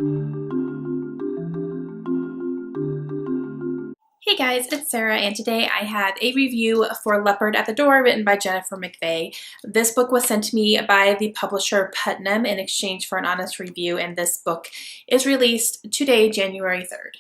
Hey guys, it's Sarah, and today I have a review for Leopard at the Door written by Jennifer McVeigh. This book was sent to me by the publisher Putnam in exchange for an honest review, and this book is released today, January 3rd.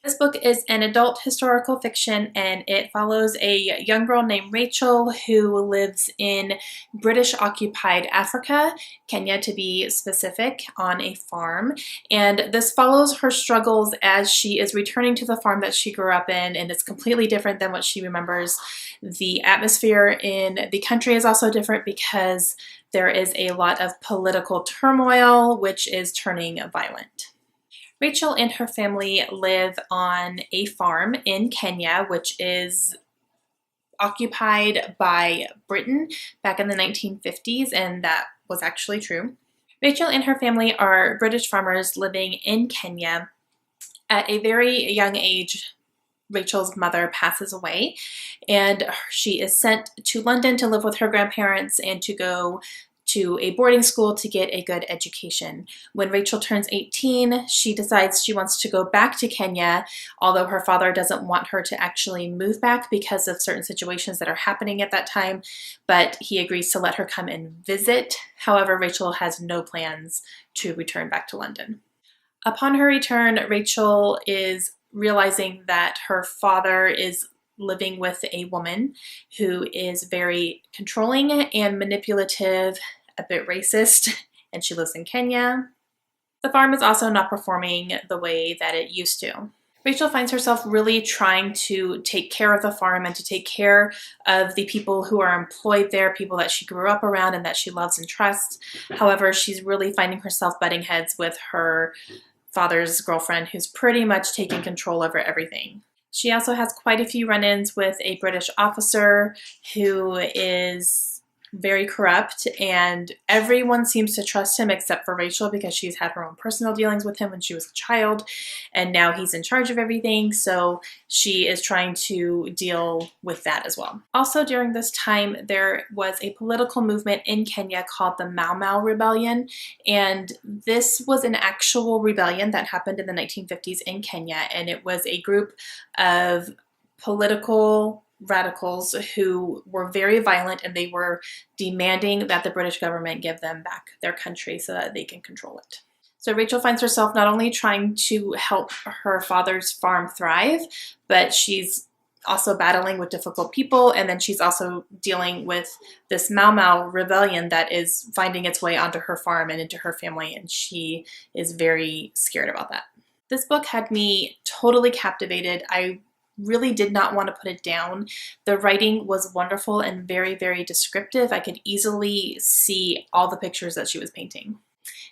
This book is an adult historical fiction, and it follows a young girl named Rachel who lives in British-occupied Africa, Kenya to be specific, on a farm. And this follows her struggles as she is returning to the farm that she grew up in, and it's completely different than what she remembers. The atmosphere in the country is also different because there is a lot of political turmoil, which is turning violent. Rachel and her family live on a farm in Kenya, which is occupied by Britain back in the 1950s, and that was actually true. Rachel and her family are British farmers living in Kenya. At a very young age, Rachel's mother passes away, and she is sent to London to live with her grandparents and to go to a boarding school to get a good education. When Rachel turns 18, she decides she wants to go back to Kenya, although her father doesn't want her to actually move back because of certain situations that are happening at that time, but he agrees to let her come and visit. However, Rachel has no plans to return back to London. Upon her return, Rachel is realizing that her father is living with a woman who is very controlling and manipulative, a bit racist, and she lives in Kenya. The farm is also not performing the way that it used to. Rachel finds herself really trying to take care of the farm and to take care of the people who are employed there, people that she grew up around and that she loves and trusts. However, she's really finding herself butting heads with her father's girlfriend, who's pretty much taking control over everything. She also has quite a few run-ins with a British officer who is very corrupt, and everyone seems to trust him except for Rachel because she's had her own personal dealings with him when she was a child, and now he's in charge of everything, so she is trying to deal with that as well. Also during this time, there was a political movement in Kenya called the Mau Mau Rebellion, and this was an actual rebellion that happened in the 1950s in Kenya, and it was a group of political radicals who were very violent, and they were demanding that the British government give them back their country so that they can control it. So Rachel finds herself not only trying to help her father's farm thrive, but she's also battling with difficult people, and then she's also dealing with this Mau Mau rebellion that is finding its way onto her farm and into her family, and she is very scared about that. This book had me totally captivated. I really did not want to put it down. The writing was wonderful and very, very descriptive. I could easily see all the pictures that she was painting.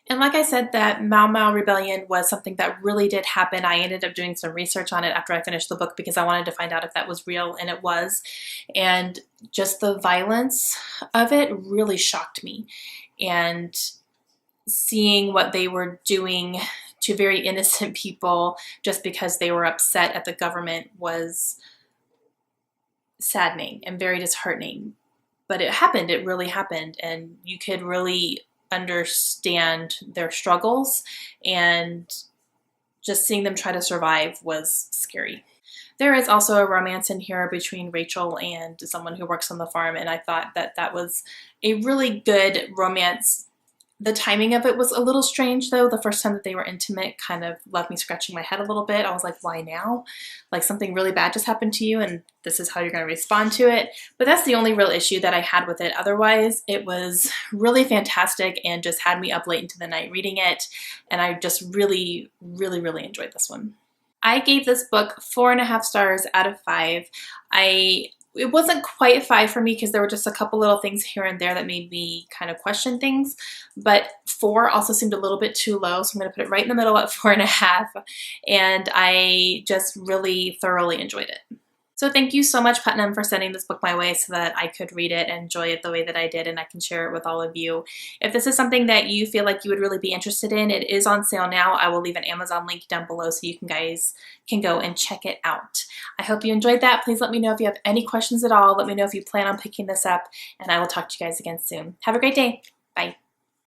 And like I said, that Mau Mau Rebellion was something that really did happen. I ended up doing some research on it after I finished the book because I wanted to find out if that was real, and it was. And just the violence of it really shocked me. And seeing what they were doing to very innocent people just because they were upset at the government was saddening and very disheartening. But it happened, it really happened, and you could really understand their struggles, and just seeing them try to survive was scary. There is also a romance in here between Rachel and someone who works on the farm, and I thought that that was a really good romance. The timing of it was a little strange, though. The first time that they were intimate kind of left me scratching my head a little bit. I was like, why now? Like, something really bad just happened to you, and this is how you're going to respond to it. But that's the only real issue that I had with it. Otherwise, it was really fantastic and just had me up late into the night reading it, and I just really, really, really enjoyed this one. I gave this book 4.5 stars out of 5. It wasn't quite 5 for me because there were just a couple little things here and there that made me kind of question things, but 4 also seemed a little bit too low, so I'm going to put it right in the middle at 4.5, and I just really thoroughly enjoyed it. So thank you so much, Putnam, for sending this book my way so that I could read it and enjoy it the way that I did, and I can share it with all of you. If this is something that you feel like you would really be interested in, it is on sale now. I will leave an Amazon link down below so you guys can go and check it out. I hope you enjoyed that. Please let me know if you have any questions at all. Let me know if you plan on picking this up, and I will talk to you guys again soon. Have a great day. Bye.